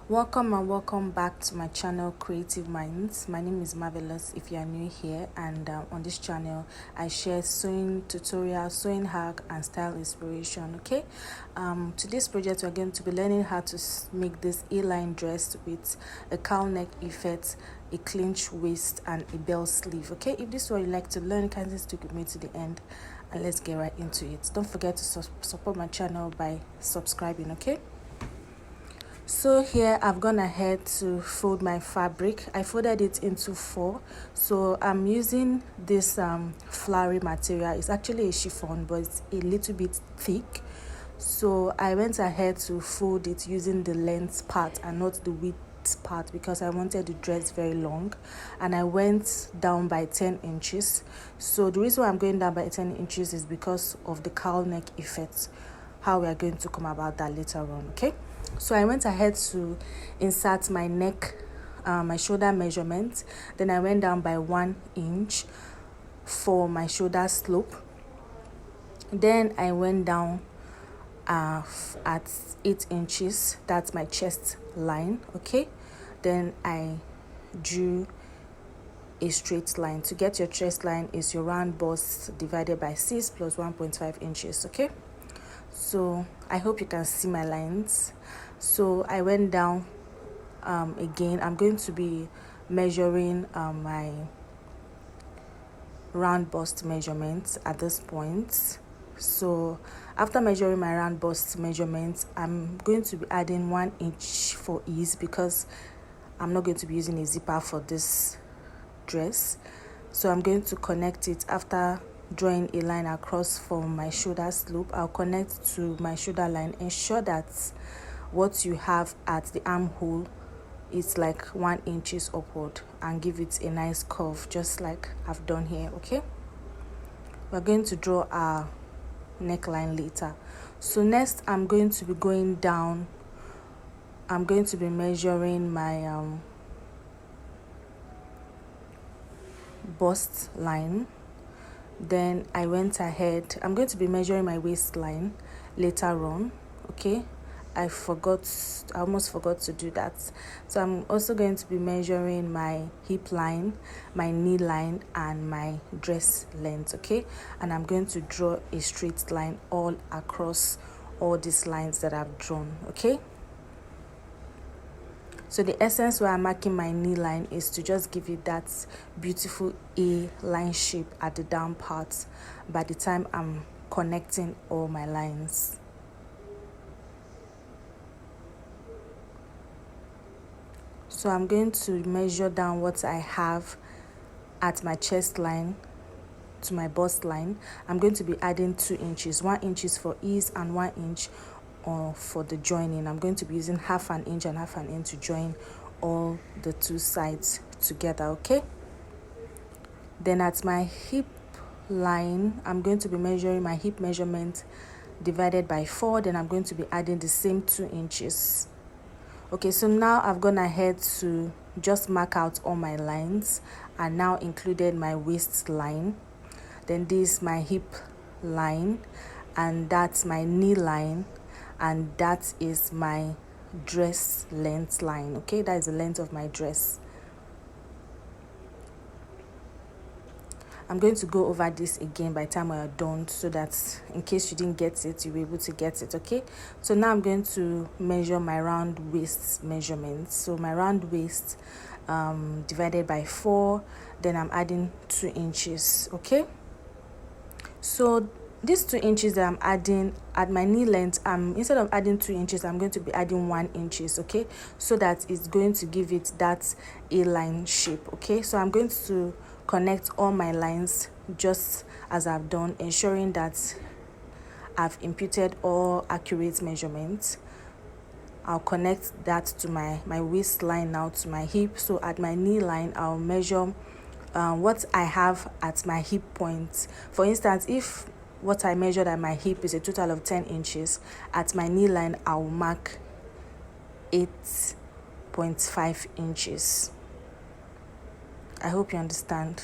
Welcome and welcome back to my channel Creative Minds. My name is Marvelous if you are new here, and on this channel I share sewing tutorial, sewing hack and style inspiration. Okay, today's project we're going to be learning how to make this A-line dress with a cowl neck effect, a clinch waist and a bell sleeve. Okay, if this is what you like to learn, kindly stick with me to the end and let's get right into it. Don't forget to support my channel by subscribing. Okay, so here I've gone ahead to fold my fabric. I folded it into 4, so I'm using this flowery material. It's actually a chiffon, but it's a little bit thick, so I went ahead to fold it using the length part and not the width part because I wanted the dress very long, and I went down by 10 inches. So the reason why I'm going down by 10 inches is because of the cowl neck effect. How we are going to come about that later on. Okay, so I went ahead to insert my neck, my shoulder measurement. Then I went down by 1 inch for my shoulder slope. Then I went down at 8 inches. That's my chest line. Okay, then I drew a straight line. To get your chest line is your round bust divided by 6 plus 1.5 inches. Okay, so I hope you can see my lines. So I went down again. I'm going to be measuring my round bust measurements at this point. So after measuring my round bust measurements, I'm going to be adding 1 inch for ease because I'm not going to be using a zipper for this dress. So I'm going to connect it. After drawing a line across from my shoulder slope, I'll connect to my shoulder line. Ensure that what you have at the armhole is like 1 inches upward and give it a nice curve, just like I've done here. Okay, we're going to draw our neckline later. So next I'm going to be going down. I'm going to be measuring my bust line. Then I went ahead. I'm going to be measuring my waistline later on. Okay, I almost forgot to do that. So I'm also going to be measuring my hip line, my knee line and my dress length. Okay, and I'm going to draw a straight line all across all these lines that I've drawn. Okay, so the essence where I'm marking my knee line is to just give it that beautiful A line shape at the down part by the time I'm connecting all my lines. So I'm going to measure down what I have at my chest line to my bust line. I'm going to be adding 2 inches. 1 inch is for ease and 1 inch for the joining. I'm going to be using half an inch and half an inch to join all the 2 sides together. Okay, then at my hip line, I'm going to be measuring my hip measurement divided by 4. Then I'm going to be adding the same 2 inches. Okay, so now I've gone ahead to just mark out all my lines and now included my waistline. Then this is my hip line, and that's my knee line, and that is my dress length line. Okay, that is the length of my dress. I'm going to go over this again by the time we are done, so that in case you didn't get it, you'll be able to get it. Okay, so now I'm going to measure my round waist measurements. So my round waist divided by 4, then I'm adding 2 inches. Okay, so these 2 inches that I'm adding at my knee length, instead of adding 2 inches, I'm going to be adding 1 inches. Okay, so that it's going to give it that A-line shape. Okay, so I'm going to connect all my lines just as I've done, ensuring that I've imputed all accurate measurements. I'll connect that to my waistline now to my hip. So at my knee line, I'll measure what I have at my hip point. For instance, if what I measured at my hip is a total of 10 inches, at my knee line I'll mark 8.5 inches. I hope you understand.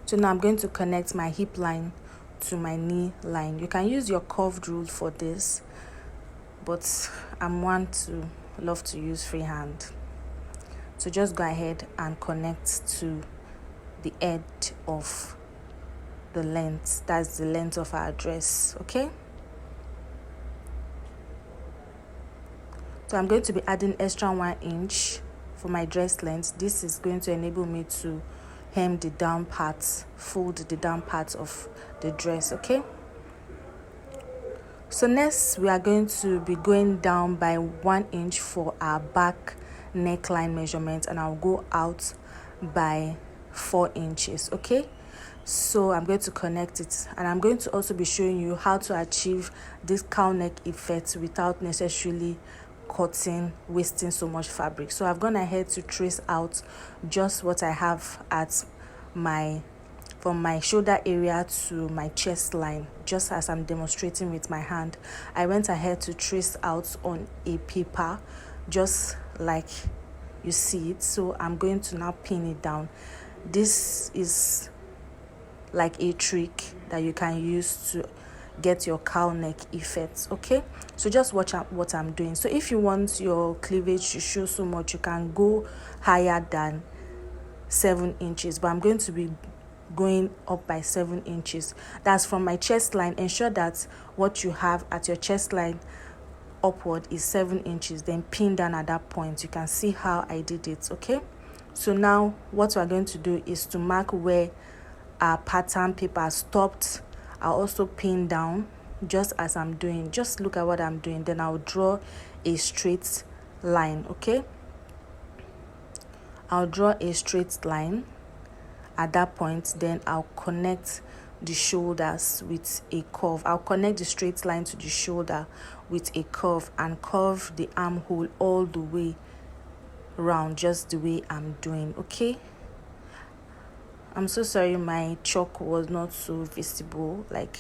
So now I'm going to connect my hip line to my knee line. You can use your curved rule for this, but I'm one to love to use freehand. So just go ahead and connect to the edge of the length. That's the length of our dress, okay? So I'm going to be adding extra 1 inch for my dress length. This is going to enable me to hem the down parts, fold the down parts of the dress, okay? So next we are going to be going down by 1 inch for our back neckline measurement, and I'll go out by 4 inches, okay? So I'm going to connect it, and I'm going to also be showing you how to achieve this cowl neck effect without necessarily wasting so much fabric. So I've gone ahead to trace out just what I have at from my shoulder area to my chest line, just as I'm demonstrating with my hand. I went ahead to trace out on a paper, just like you see it. So I'm going to now pin it down. This is like a trick that you can use to get your cowl neck effect, okay? So just watch out what I'm doing. So if you want your cleavage to show so much, you can go higher than 7 inches, but I'm going to be going up by 7 inches. That's from my chest line. Ensure that what you have at your chest line upward is 7 inches, then pin down at that point. You can see how I did it, okay? So now what we're going to do is to mark where our pattern paper stopped. I'll also pin down just as I'm doing. Just look at what I'm doing. Then I'll draw a straight line, okay? I'll draw a straight line at that point. Then I'll connect the shoulders with a curve. I'll connect the straight line to the shoulder with a curve and curve the armhole all the way round, just the way I'm doing, okay? I'm so sorry my chalk was not so visible. Like,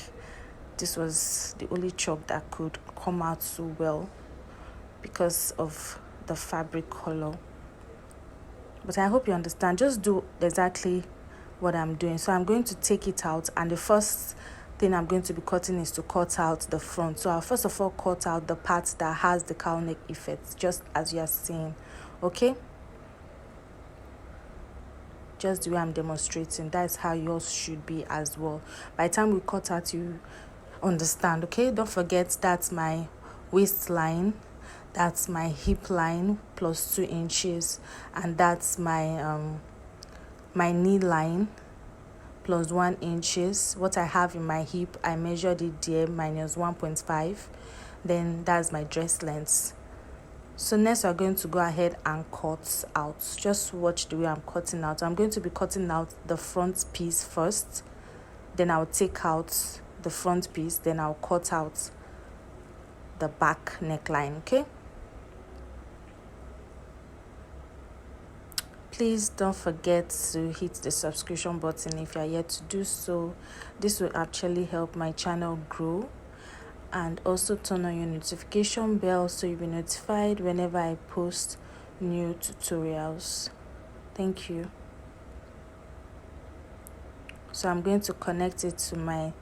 this was the only chalk that could come out so well because of the fabric color. But I hope you understand. Just do exactly what I'm doing. So I'm going to take it out, and the first thing I'm going to be cutting is to cut out the front. So I'll first of all cut out the part that has the cowl neck effect, just as you are seeing, okay? Just the way I'm demonstrating, that's how yours should be as well. By the time we cut out, you understand, okay? Don't forget, that's my waistline, that's my hip line plus 2 inches, and that's my my knee line plus 1 inches. What I have in my hip, I measured it there, minus 1.5. Then that's my dress length. So next we're going to go ahead and cut out. Just watch the way I'm cutting out. I'm going to be cutting out the front piece first, then I'll take out the front piece, then I'll cut out the back neckline, okay? Please don't forget to hit the subscription button if you are yet to do so. This will actually help my channel grow. And also turn on your notification bell so you'll be notified whenever I post new tutorials. Thank you. So I'm going to connect it to my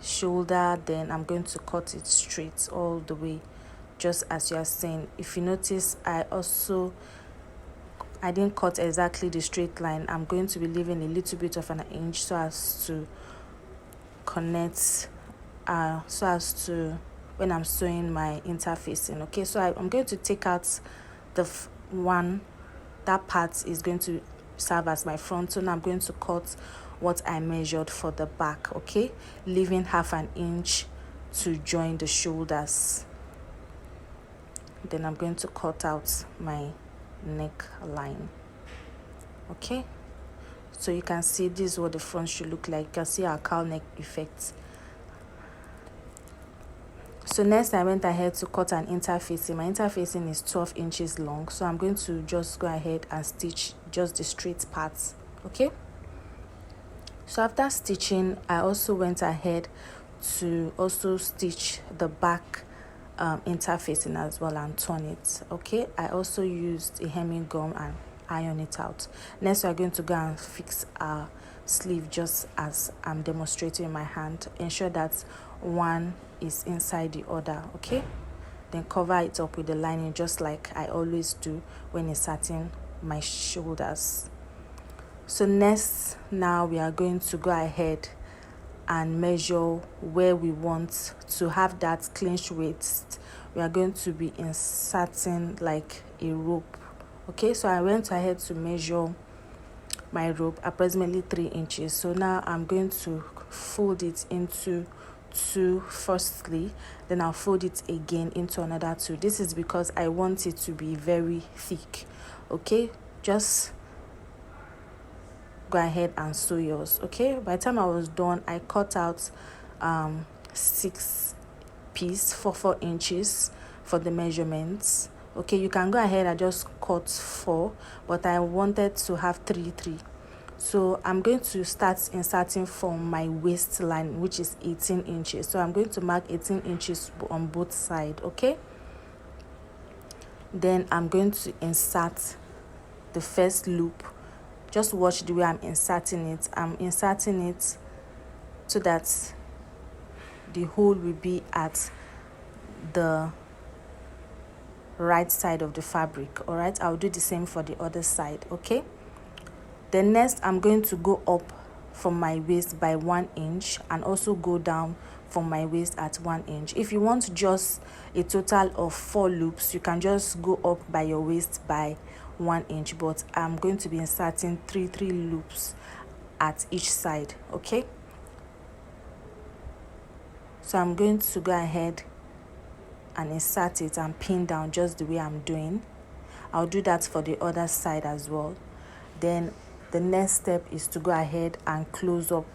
shoulder, then I'm going to cut it straight all the way, just as you are saying. If you notice, I didn't cut exactly the straight line. I'm going to be leaving a little bit of an inch so as to connect, so as to when I'm sewing my interfacing, okay? So I'm going to take out that part is going to serve as my front. So now I'm going to cut what I measured for the back, okay? Leaving half an inch to join the shoulders. Then I'm going to cut out my neckline, okay? So you can see this is what the front should look like. You can see our cowl neck effect. So next I went ahead to cut an interfacing. My interfacing is 12 inches long, so I'm going to just go ahead and stitch just the straight parts, okay? So after stitching, I also went ahead to also stitch the back interfacing as well and turn it, okay? I also used a hemming gum and iron it out. Next we're going to go and fix our sleeve just as I'm demonstrating in my hand. Ensure that one is inside the other, okay? Then cover it up with the lining just like I always do when inserting my shoulders. So next, now we are going to go ahead and measure where we want to have that clinched waist. We are going to be inserting like a rope, okay? So I went ahead to measure my rope approximately 3 inches. So now I'm going to fold it into 2 firstly, then I'll fold it again into another 2. This is because I want it to be very thick, okay? Just go ahead and sew yours, okay? By the time I was done, I cut out 6 pieces for 4 inches for the measurements, okay? You can go ahead and just cut 4, but I wanted to have 3. So I'm going to start inserting from my waistline, which is 18 inches. So I'm going to mark 18 inches on both sides, okay? Then I'm going to insert the first loop. Just watch the way I'm inserting it. I'm inserting it so that the hole will be at the right side of the fabric. All right, I'll do the same for the other side, okay? Then next, I'm going to go up from my waist by 1 inch and also go down from my waist at 1 inch. If you want just a total of 4 loops, you can just go up by your waist by 1 inch, but I'm going to be inserting 3 loops at each side, okay? So I'm going to go ahead and insert it and pin down just the way I'm doing. I'll do that for the other side as well. Then the next step is to go ahead and close up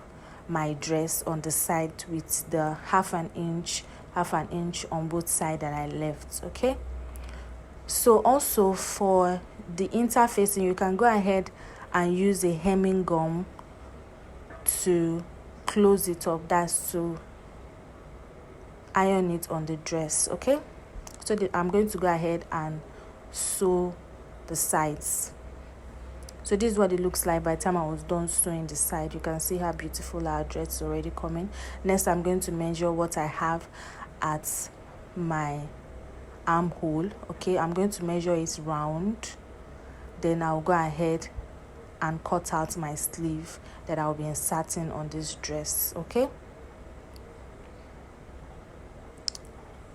my dress on the side with the half an inch on both sides that I left, okay? So also for the interfacing, you can go ahead and use a hemming gum to close it up. That's to iron it on the dress, okay? So I'm going to go ahead and sew the sides. So this is what it looks like by the time I was done sewing the side. You can see how beautiful our dress is already coming. Next, I'm going to measure what I have at my armhole, okay? I'm going to measure it round. Then I'll go ahead and cut out my sleeve that I'll be inserting on this dress, okay?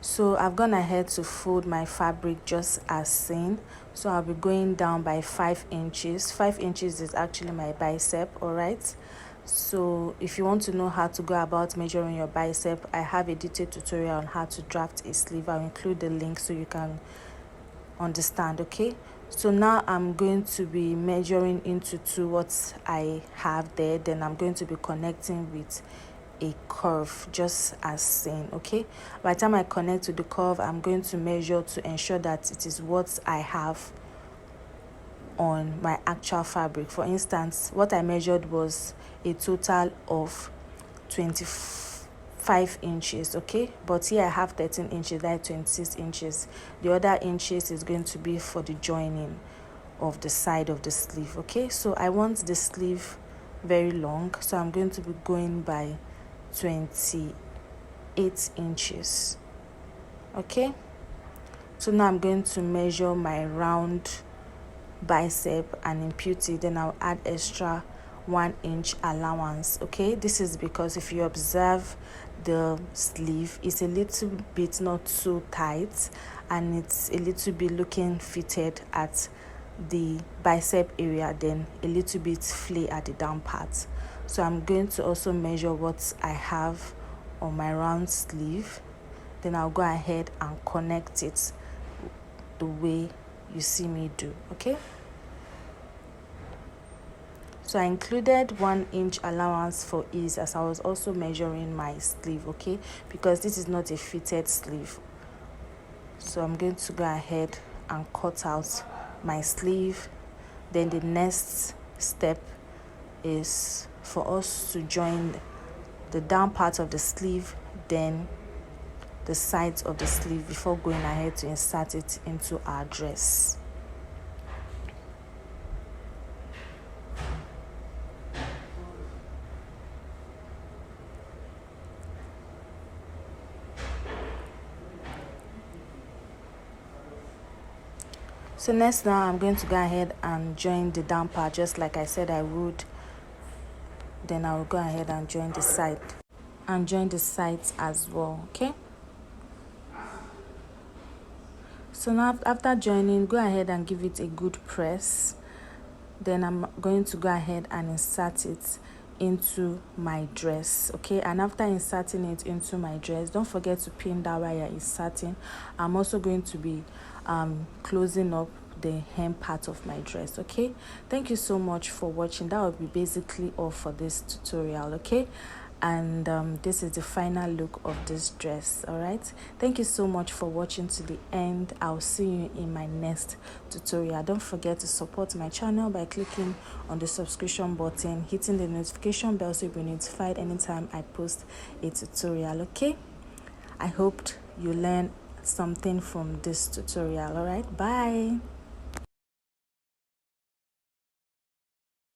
So I've gone ahead to fold my fabric just as seen. So I'll be going down by 5 inches. 5 inches is actually my bicep, all right? So if you want to know how to go about measuring your bicep, I have a detailed tutorial on how to draft a sleeve. I'll include the link so you can understand, okay? So now I'm going to be measuring into 2 what I have there. Then I'm going to be connecting with a curve just as seen, okay? By the time I connect to the curve, I'm going to measure to ensure that it is what I have on my actual fabric. For instance, what I measured was a total of 25 inches, okay? But here I have 13 inches, that's 26 inches. The other inches is going to be for the joining of the side of the sleeve, okay? So I want the sleeve very long, so I'm going to be going by 28 inches, okay? So now I'm going to measure my round bicep and impute it. Then I'll add extra 1 inch allowance, okay? This is because if you observe the sleeve, it's a little bit not so tight and it's a little bit looking fitted at the bicep area, then a little bit flay at the down part. So I'm going to also measure what I have on my round sleeve. Then I'll go ahead and connect it the way you see me do, okay? So I included 1 inch allowance for ease as I was also measuring my sleeve, okay? Because this is not a fitted sleeve. So I'm going to go ahead and cut out my sleeve. Then the next step is for us to join the down part of the sleeve, then the sides of the sleeve before going ahead to insert it into our dress. So next, now I'm going to go ahead and join the down part just like I said I would. Then I will go ahead and join the side and join the sides as well. Okay, so now after joining, go ahead and give it a good press. Then I'm going to go ahead and insert it into my dress. Okay, and after inserting it into my dress, don't forget to pin that wire inserting. I'm also going to be closing up the hem part of my dress. Okay, thank you so much for watching. That will be basically all for this tutorial. Okay, and this is the final look of this dress. All right, thank you so much for watching to the end. I'll see you in my next tutorial. Don't forget to support my channel by clicking on the subscription button, hitting the notification bell so you'll be notified anytime I post a tutorial. Okay, I hoped you learned something from this tutorial. All right, bye.